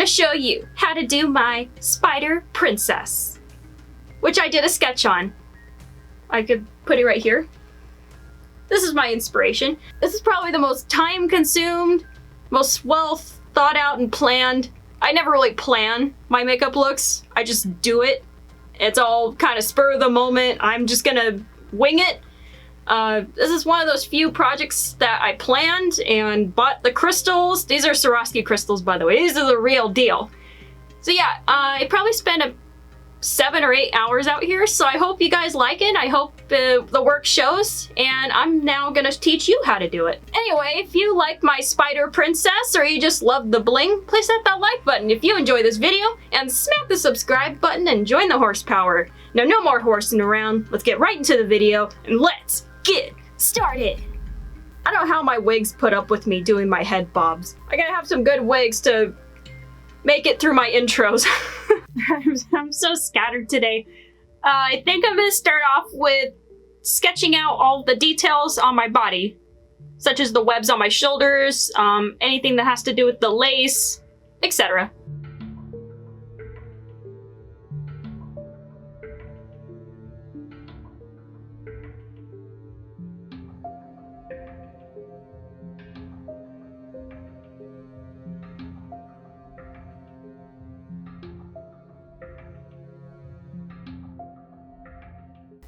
gonna show you how to do my spider princess, which I did a sketch on. I could put it right here. This is my inspiration. This is probably the most time-consumed, most well thought out and planned. I never really plan my makeup looks. I just do it. It's all kind of spur of the moment. I'm just gonna wing it. This is one of those few projects that I planned and bought the crystals. These are Swarovski crystals, by the way. These are the real deal. So yeah, I probably spent 7 or 8 hours out here, so I hope you guys like it. I hope the work shows, and I'm now gonna teach you how to do it. Anyway, if you like my spider princess or you just love the bling, please hit that like button if you enjoy this video, and smack the subscribe button and join the horsepower. Now, no more horsing around. Let's get right into the video, and let's get started. I don't know how my wigs put up with me doing my head bobs. I gotta have some good wigs to make it through my intros. I'm so scattered today. I think I'm gonna start off with sketching out all the details on my body, such as the webs on my shoulders, anything that has to do with the lace, etc.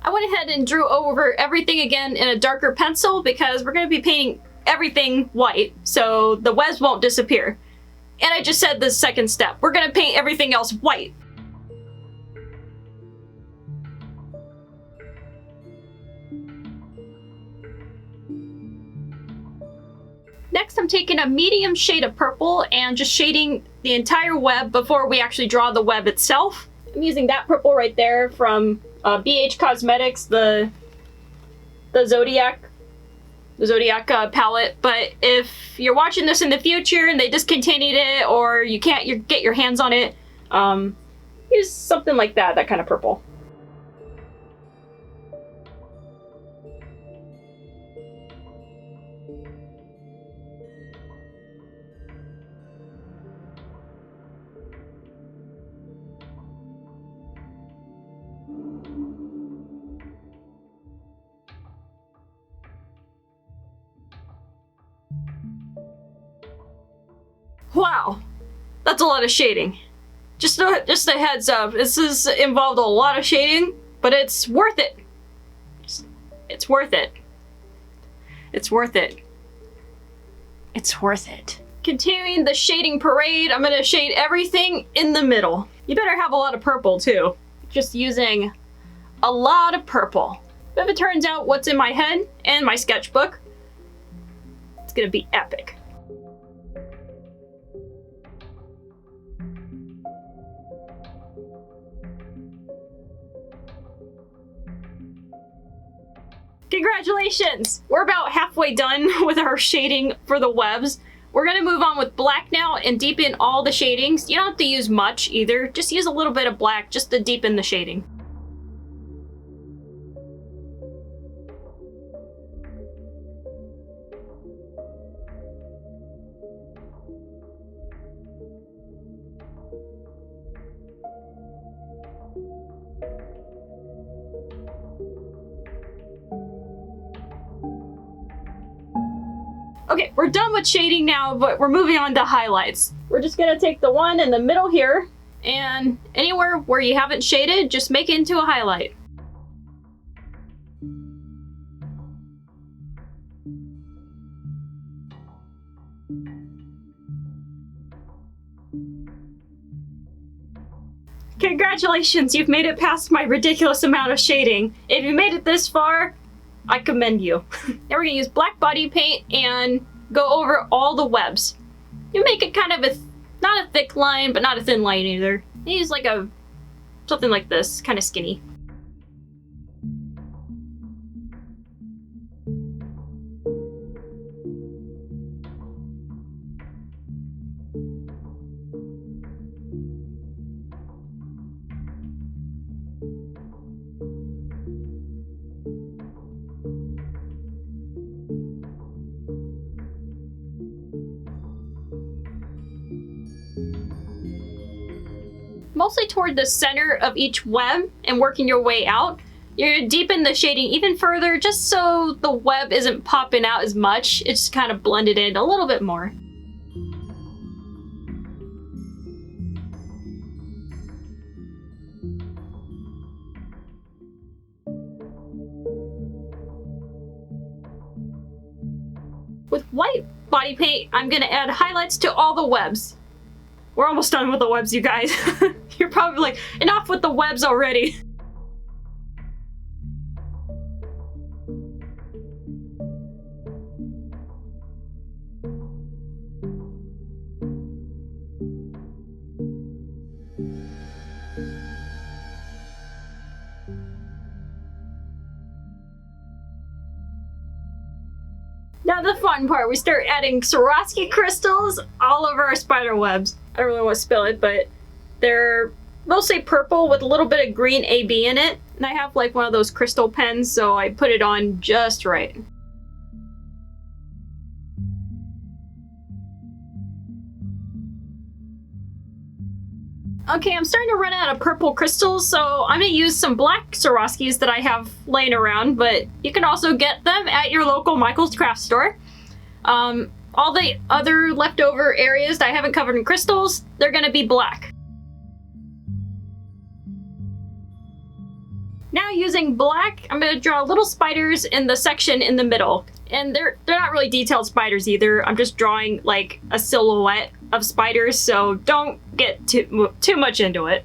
I went ahead and drew over everything again in a darker pencil because we're going to be painting everything white, so the webs won't disappear. And I just said the second step. We're going to paint everything else white. Next, I'm taking a medium shade of purple and just shading the entire web before we actually draw the web itself. I'm using that purple right there from BH Cosmetics, the Zodiac palette. But if you're watching this in the future and they discontinued it, or you can't get your hands on it, use something like that kind of purple. Wow, that's a lot of shading. Just a heads up, this has involved a lot of shading, but it's worth it. It's worth it. It's worth it. It's worth it. Continuing the shading parade, I'm gonna shade everything in the middle. You better have a lot of purple too. Just using a lot of purple. But if it turns out what's in my head and my sketchbook, it's gonna be epic. Congratulations! We're about halfway done with our shading for the webs. We're gonna move on with black now and deepen all the shadings. You don't have to use much either. Just use a little bit of black just to deepen the shading. Okay, we're done with shading now, but we're moving on to highlights. We're just gonna take the one in the middle here, and anywhere where you haven't shaded, just make it into a highlight. Congratulations, you've made it past my ridiculous amount of shading. If you made it this far, I commend you. Now we're gonna use black body paint and go over all the webs. You make it kind of not a thick line, but not a thin line either. You use like something like this, kind of skinny. mostly toward the center of each web and working your way out. You're gonna deepen the shading even further just so the web isn't popping out as much. It's just kind of blended in a little bit more. With white body paint, I'm gonna add highlights to all the webs. We're almost done with the webs, you guys. You're probably like, enough with the webs already. Now the fun part, we start adding Swarovski crystals all over our spider webs. I don't really want to spill it, but they're mostly purple with a little bit of green AB in it. And I have like one of those crystal pens, so I put it on just right. Okay, I'm starting to run out of purple crystals, so I'm gonna use some black Swarovskis that I have laying around, but you can also get them at your local Michael's craft store. All the other leftover areas that I haven't covered in crystals, they're gonna be black. Now using black, I'm gonna draw little spiders in the section in the middle. And they're not really detailed spiders either. I'm just drawing like a silhouette of spiders, so don't get too much into it.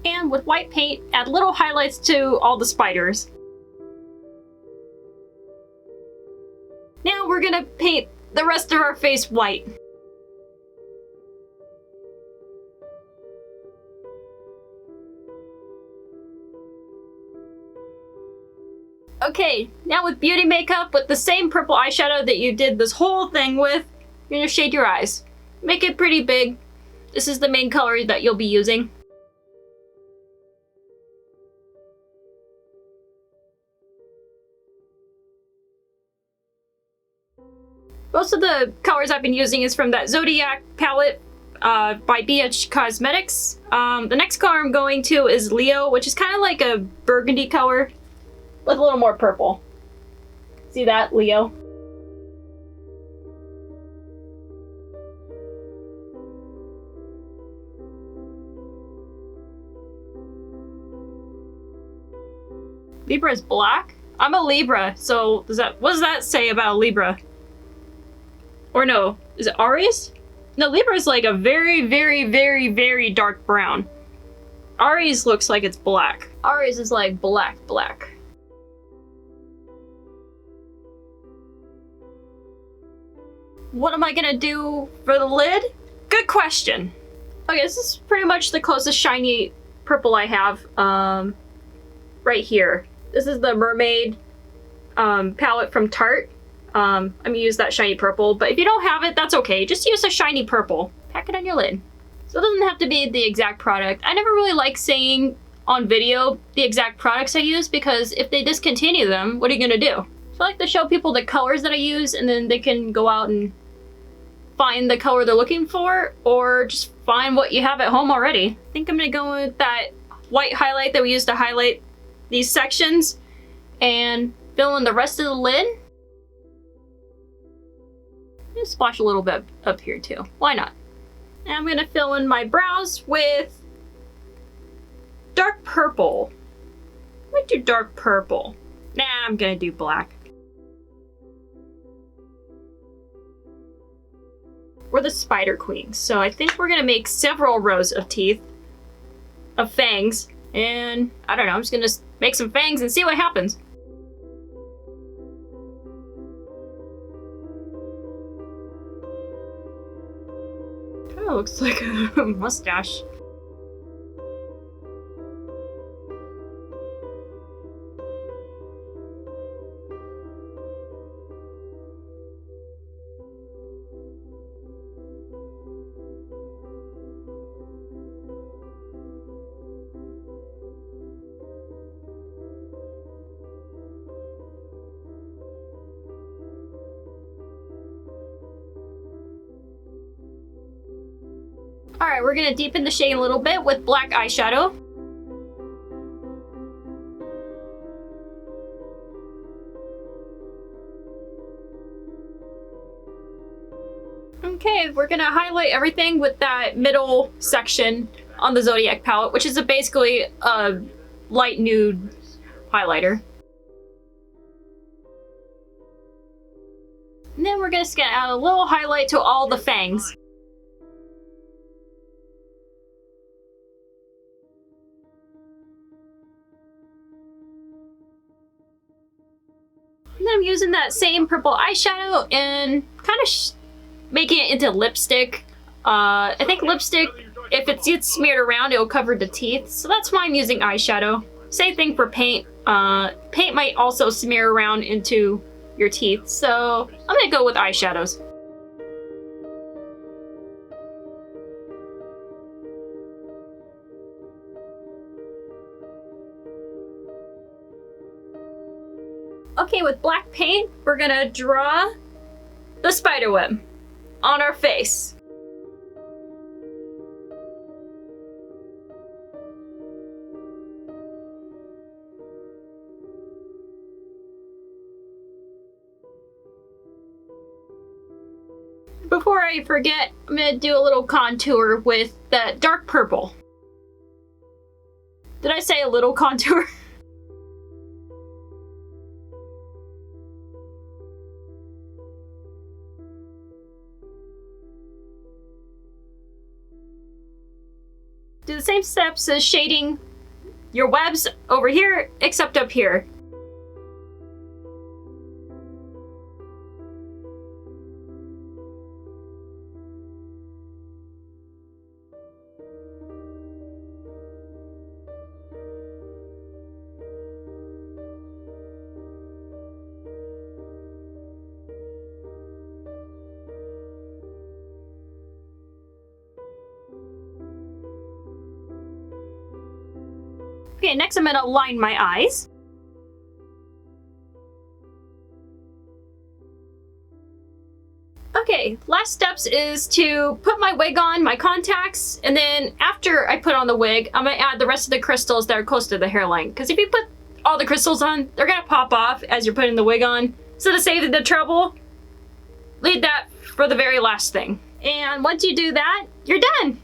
And with white paint, add little highlights to all the spiders. Now we're gonna paint the rest of our face white. Okay, now with beauty makeup, with the same purple eyeshadow that you did this whole thing with, you're gonna shade your eyes. Make it pretty big. This is the main color that you'll be using. Most of the colors I've been using is from that Zodiac palette by BH Cosmetics. The next color I'm going to is Leo, which is kind of like a burgundy color with a little more purple. See that, Leo? Libra is black? I'm a Libra, so what does that say about a Libra? Or no, is it Aries? No, Libra is like a very, very, very, very dark brown. Aries looks like it's black. Aries is like black, black. What am I gonna do for the lid? Good question. Okay, this is pretty much the closest shiny purple I have, right here. This is the Mermaid palette from Tarte. I'm gonna use that shiny purple, but if you don't have it, that's okay. Just use a shiny purple. Pack it on your lid. So it doesn't have to be the exact product. I never really like saying on video the exact products I use, because if they discontinue them, what are you gonna do? So I like to show people the colors that I use, and then they can go out and find the color they're looking for, or just find what you have at home already. I think I'm gonna go with that white highlight that we used to highlight these sections and fill in the rest of the lid. Splash a little bit up here too. Why not? And I'm gonna fill in my brows with dark purple. I'm gonna do dark purple. Nah, I'm gonna do black. We're the spider queens, so I think we're gonna make several rows of teeth, of fangs, and I don't know, I'm just gonna make some fangs and see what happens. Kinda looks like a mustache. Alright, we're gonna deepen the shade a little bit with black eyeshadow. Okay, we're gonna highlight everything with that middle section on the Zodiac palette, which is basically a light nude highlighter. And then we're gonna add a little highlight to all the fangs. And then I'm using that same purple eyeshadow and kind of making it into lipstick. I think lipstick, if it gets smeared around, it'll cover the teeth. So that's why I'm using eyeshadow. Same thing for paint. Paint might also smear around into your teeth. So I'm gonna go with eyeshadows. Okay, with black paint, we're gonna draw the spider web on our face. Before I forget, I'm gonna do a little contour with that dark purple. Did I say a little contour? Do the same steps as shading your webs over here, except up here. Okay, next I'm gonna line my eyes. Okay, last steps is to put my wig on, my contacts, and then after I put on the wig, I'm gonna add the rest of the crystals that are close to the hairline. Because if you put all the crystals on, they're gonna pop off as you're putting the wig on. So to save the trouble, leave that for the very last thing. And once you do that, you're done!